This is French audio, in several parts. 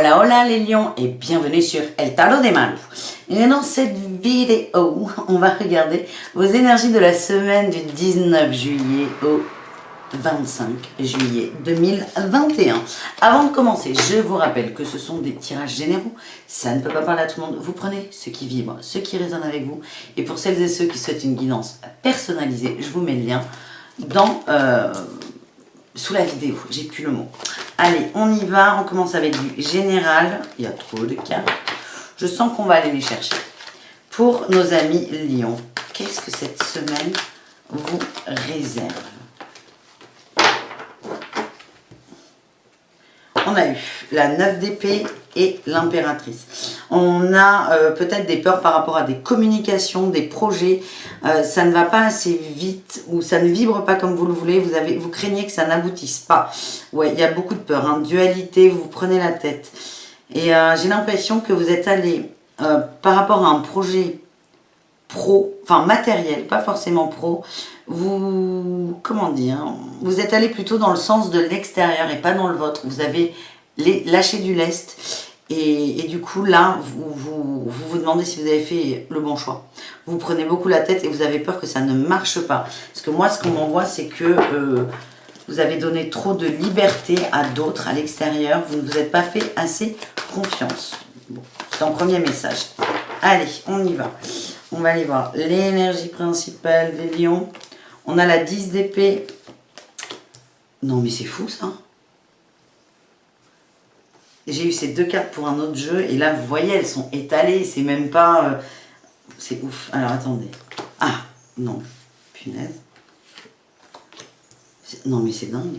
Hola hola les lions et bienvenue sur El Tarot des Malous. Et dans cette vidéo, on va regarder vos énergies de la semaine du 19 juillet au 25 juillet 2021. Avant de commencer, je vous rappelle que ce sont des tirages généraux. Ça ne peut pas parler à tout le monde. Vous prenez ce qui vibre, ce qui résonne avec vous. Et pour celles et ceux qui souhaitent une guidance personnalisée, je vous mets le lien dans... sous la vidéo, j'ai plus le mot. Allez, on y va, on commence avec du général. Il y a trop de cartes. Je sens qu'on va aller les chercher. Pour nos amis lions, qu'est-ce que cette semaine vous réserve? On a eu la 9 d'épée et l'impératrice. On a peut-être des peurs par rapport à des communications, des projets. Ça ne va pas assez vite ou ça ne vibre pas comme vous le voulez. Vous craignez que ça n'aboutisse pas. Ouais, il y a beaucoup de peur. Hein. Dualité, vous prenez la tête. Et j'ai l'impression que vous êtes allé par rapport à un projet pro, enfin matériel, pas forcément pro. Comment dire, vous êtes allé plutôt dans le sens de l'extérieur et pas dans le vôtre. Vous avez lâché du lest et du coup là vous demandez si vous avez fait le bon choix. Vous prenez beaucoup la tête et vous avez peur que ça ne marche pas. Parce que moi ce qu'on m'envoie c'est que vous avez donné trop de liberté à d'autres à l'extérieur. Vous ne vous êtes pas fait assez confiance. Bon, c'est un premier message. Allez, on y va. On va aller voir l'énergie principale des lions. On a la 10 d'épée. Non, mais c'est fou, ça. J'ai eu ces deux cartes pour un autre jeu. Et là, vous voyez, elles sont étalées. C'est même pas... c'est ouf. Alors, attendez. Ah, non. Punaise. Non, mais c'est dingue.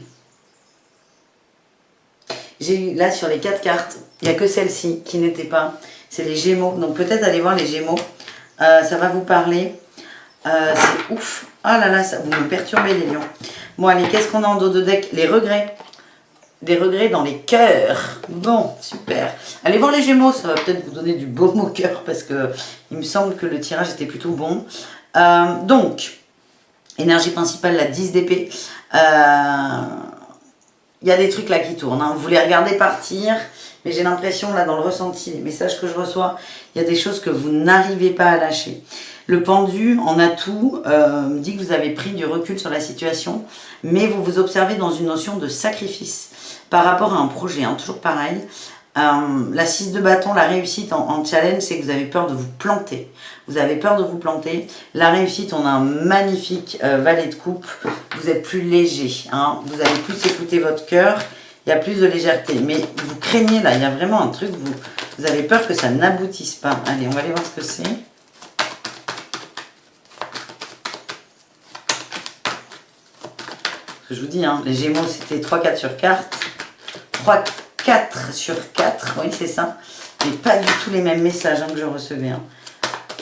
J'ai eu, là, sur les 4 cartes, il n'y a que celle-ci qui n'était pas. C'est les Gémeaux. Donc, peut-être aller voir les Gémeaux. Ça va vous parler. C'est ouf. Ah là là, ça, vous me perturbez les lions. Bon allez, qu'est-ce qu'on a en dos de deck? Les regrets. Des regrets dans les cœurs. Bon, super. Allez voir les Gémeaux, ça va peut-être vous donner du baume au cœur parce que il me semble que le tirage était plutôt bon. Donc, énergie principale, la 10 d'épée. Il y a des trucs là qui tournent. Hein. Vous les regardez partir, mais j'ai l'impression là dans le ressenti, les messages que je reçois, il y a des choses que vous n'arrivez pas à lâcher. Le pendu en atout me dit que vous avez pris du recul sur la situation, mais vous vous observez dans une notion de sacrifice par rapport à un projet, hein, toujours pareil. La 6 de bâton, la réussite en challenge, c'est que vous avez peur de vous planter. Vous avez peur de vous planter. La réussite, on a un magnifique valet de coupe. Vous êtes plus léger, hein, vous allez plus écouter votre cœur. Il y a plus de légèreté, mais vous craignez là, il y a vraiment un truc, vous avez peur que ça n'aboutisse pas. Allez, on va aller voir ce que c'est. Je vous dis, hein, les Gémeaux, c'était 3-4 sur carte. 3-4 sur 4, oui, c'est ça. Mais pas du tout les mêmes messages hein, que je recevais. Hein.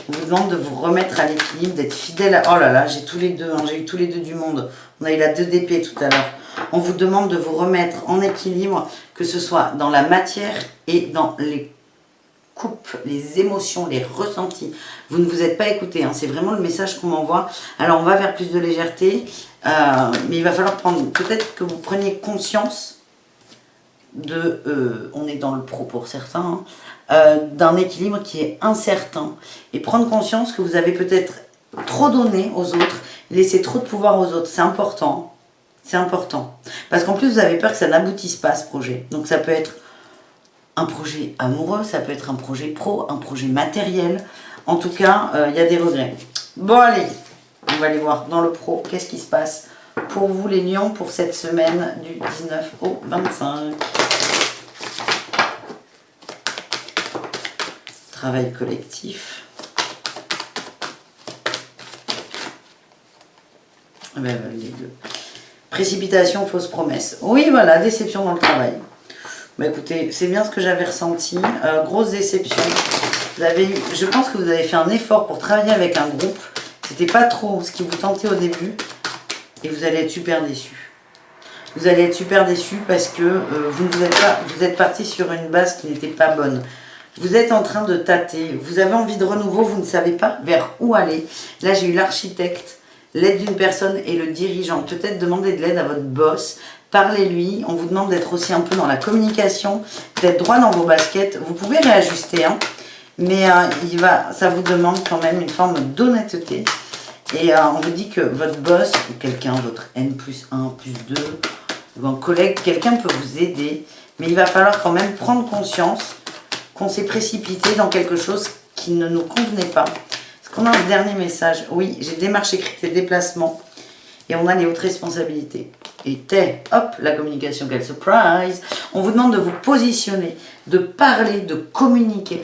On vous demande de vous remettre à l'équilibre, d'être fidèle à... Oh là là, j'ai tous les deux, hein, j'ai eu tous les deux du monde. On a eu la 2 d'épée tout à l'heure. On vous demande de vous remettre en équilibre, que ce soit dans la matière et dans les coupes, les émotions, les ressentis. Vous ne vous êtes pas écouté, hein, c'est vraiment le message qu'on m'envoie. Alors on va vers plus de légèreté, mais il va falloir prendre, peut-être que vous preniez conscience de, on est dans le pro pour certains, hein, d'un équilibre qui est incertain. Et prendre conscience que vous avez peut-être trop donné aux autres, laissé trop de pouvoir aux autres, c'est important. C'est important. Parce qu'en plus, vous avez peur que ça n'aboutisse pas, ce projet. Donc, ça peut être un projet amoureux, ça peut être un projet pro, un projet matériel. En tout cas, il y a des regrets. Bon, allez, on va aller voir dans le pro, qu'est-ce qui se passe pour vous, les lions, pour cette semaine du 19 au 25. Travail collectif. Ben, les deux. Précipitation, fausse promesse. Oui, voilà, déception dans le travail. Bah écoutez, c'est bien ce que j'avais ressenti. Grosse déception. Vous avez eu, je pense que vous avez fait un effort pour travailler avec un groupe. C'était pas trop ce qui vous tentait au début. Et vous allez être super déçus. Vous allez être super déçus parce que vous êtes parti sur une base qui n'était pas bonne. Vous êtes en train de tâter. Vous avez envie de renouveau, vous ne savez pas vers où aller. Là, j'ai eu l'architecte, l'aide d'une personne et le dirigeant. Peut-être demander de l'aide à votre boss Parlez-lui. On vous demande d'être aussi un peu dans la communication, d'être droit dans vos baskets. Vous pouvez réajuster, hein, mais ça vous demande quand même une forme d'honnêteté. Et on vous dit que votre boss, ou quelqu'un, votre N+1, +2, ou un collègue, quelqu'un peut vous aider. Mais il va falloir quand même prendre conscience qu'on s'est précipité dans quelque chose qui ne nous convenait pas. Est-ce qu'on a un dernier message? Oui, j'ai démarche écrite et déplacement. Et on a les hautes responsabilités. Et hop, la communication, quelle surprise! On vous demande de vous positionner, de parler, de communiquer.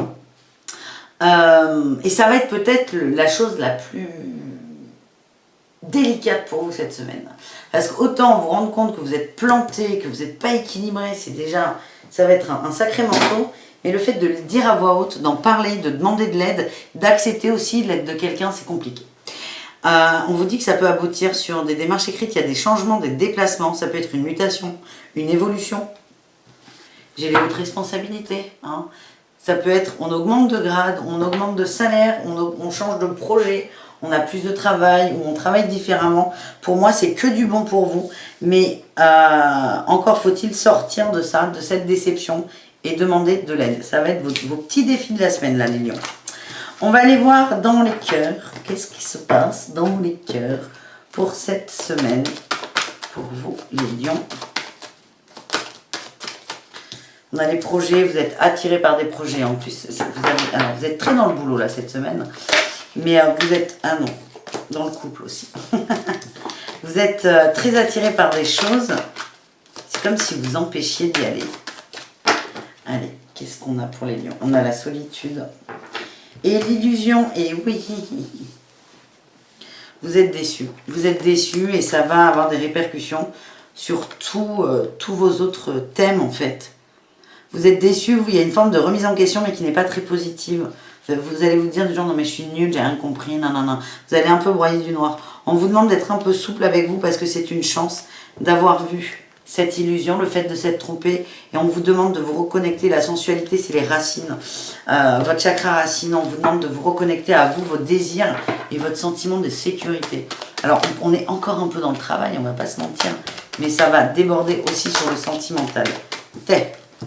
Et ça va être peut-être la chose la plus délicate pour vous cette semaine. Parce qu'autant vous rendre compte que vous êtes planté, que vous n'êtes pas équilibré, c'est déjà, ça va être un sacré morceau. Mais le fait de le dire à voix haute, d'en parler, de demander de l'aide, d'accepter aussi l'aide de quelqu'un, c'est compliqué. On vous dit que ça peut aboutir sur des démarches écrites, il y a des changements, des déplacements, ça peut être une mutation, une évolution. J'ai les hautes responsabilités, hein. Ça peut être, on augmente de grade, on augmente de salaire, on change de projet, on a plus de travail, ou on travaille différemment. Pour moi, c'est que du bon pour vous, mais encore faut-il sortir de ça, de cette déception, et demander de l'aide. Ça va être vos petits défis de la semaine, là, les lions. On va aller voir dans les cœurs, qu'est-ce qui se passe dans les cœurs pour cette semaine, pour vous, les lions. On a les projets, vous êtes attirés par des projets en plus. Vous êtes très dans le boulot, là, cette semaine. Mais vous êtes, non, dans le couple aussi. Vous êtes très attirés par des choses. C'est comme si vous empêchiez d'y aller. Allez, qu'est-ce qu'on a pour les lions? On a la solitude. Et l'illusion, et oui, vous êtes déçus. Vous êtes déçus et ça va avoir des répercussions sur tous vos autres thèmes en fait. Vous êtes déçus, il y a une forme de remise en question mais qui n'est pas très positive. Vous allez vous dire du genre non mais je suis nulle, j'ai rien compris, nanana. Vous allez un peu broyer du noir. On vous demande d'être un peu souple avec vous parce que c'est une chance d'avoir vu cette illusion, le fait de s'être trompé, et on vous demande de vous reconnecter. La sensualité, c'est les racines, votre chakra racine. On vous demande de vous reconnecter à vous, vos désirs et votre sentiment de sécurité. Alors, on est encore un peu dans le travail, on va pas se mentir, mais ça va déborder aussi sur le sentimental.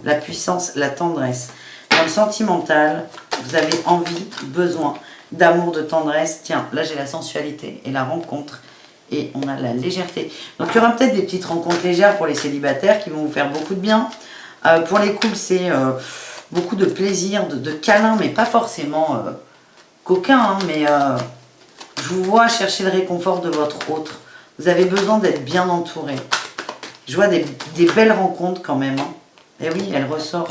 La puissance, la tendresse. Dans le sentimental, vous avez envie, besoin d'amour, de tendresse. Tiens, là j'ai la sensualité et la rencontre. Et on a la légèreté. Donc il y aura peut-être des petites rencontres légères pour les célibataires qui vont vous faire beaucoup de bien. Pour les couples, c'est beaucoup de plaisir, de câlins, mais pas forcément coquins. Hein, mais je vous vois chercher le réconfort de votre autre. Vous avez besoin d'être bien entouré. Je vois des belles rencontres quand même. Hein. Et oui, elle ressort.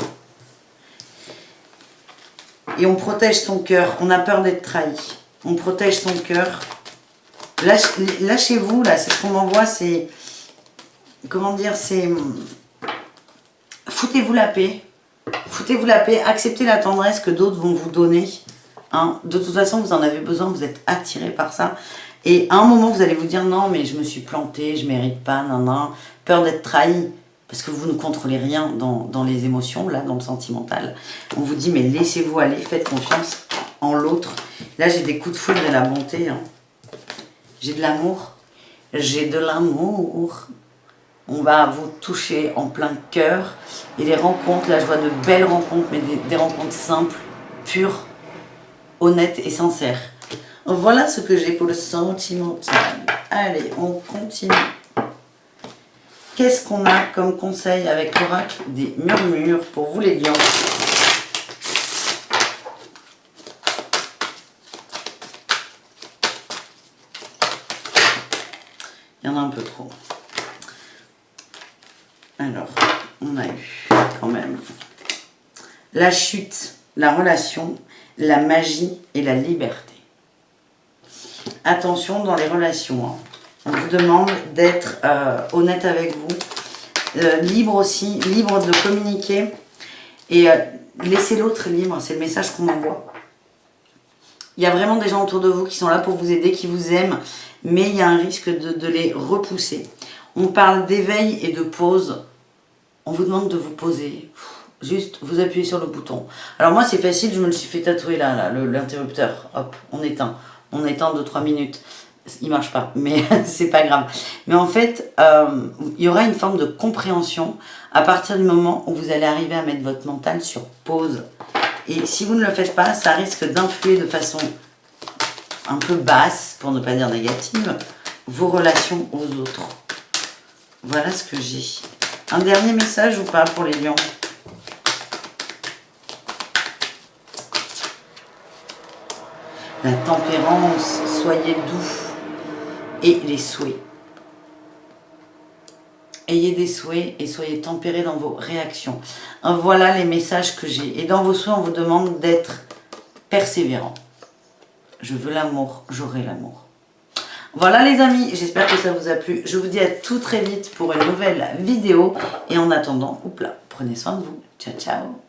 Et on protège son cœur. On a peur d'être trahi. On protège son cœur. Lâchez-vous, là, c'est ce qu'on m'envoie, c'est, comment dire, c'est, foutez-vous la paix, acceptez la tendresse que d'autres vont vous donner, hein. De toute façon, vous en avez besoin, vous êtes attiré par ça, et à un moment, vous allez vous dire, non, mais je me suis plantée, je mérite pas, non, peur d'être trahi, parce que vous ne contrôlez rien dans les émotions, là, dans le sentimental. On vous dit, mais laissez-vous aller, faites confiance en l'autre. Là, j'ai des coups de foudre et la bonté, hein. J'ai de l'amour, On va vous toucher en plein cœur. Et les rencontres, là je vois de belles rencontres, mais des rencontres simples, pures, honnêtes et sincères. Voilà ce que j'ai pour le sentimental. Allez, on continue. Qu'est-ce qu'on a comme conseil avec l'oracle des murmures pour vous les lions? Il y en a un peu trop. Alors, on a eu quand même la chute, la relation, la magie et la liberté. Attention dans les relations. Hein. On vous demande d'être honnête avec vous, libre aussi, libre de communiquer et laisser l'autre libre. C'est le message qu'on m'envoie. Il y a vraiment des gens autour de vous qui sont là pour vous aider, qui vous aiment, mais il y a un risque de les repousser. On parle d'éveil et de pause. On vous demande de vous poser. Juste, vous appuyez sur le bouton. Alors moi, c'est facile, je me le suis fait tatouer là l'interrupteur. Hop, on éteint. On éteint 2-3 minutes. il marche pas, mais c'est pas grave. Mais en fait, il y aura une forme de compréhension à partir du moment où vous allez arriver à mettre votre mental sur pause. Et si vous ne le faites pas, ça risque d'influer de façon un peu basse, pour ne pas dire négative, vos relations aux autres. Voilà ce que j'ai. Un dernier message ou pas pour les lions? La tempérance, soyez doux. Et les souhaits. Ayez des souhaits et soyez tempérés dans vos réactions. Voilà les messages que j'ai. Et dans vos souhaits, on vous demande d'être persévérant. Je veux l'amour, j'aurai l'amour. Voilà les amis, j'espère que ça vous a plu. Je vous dis à tout très vite pour une nouvelle vidéo. Et en attendant, prenez soin de vous. Ciao, ciao.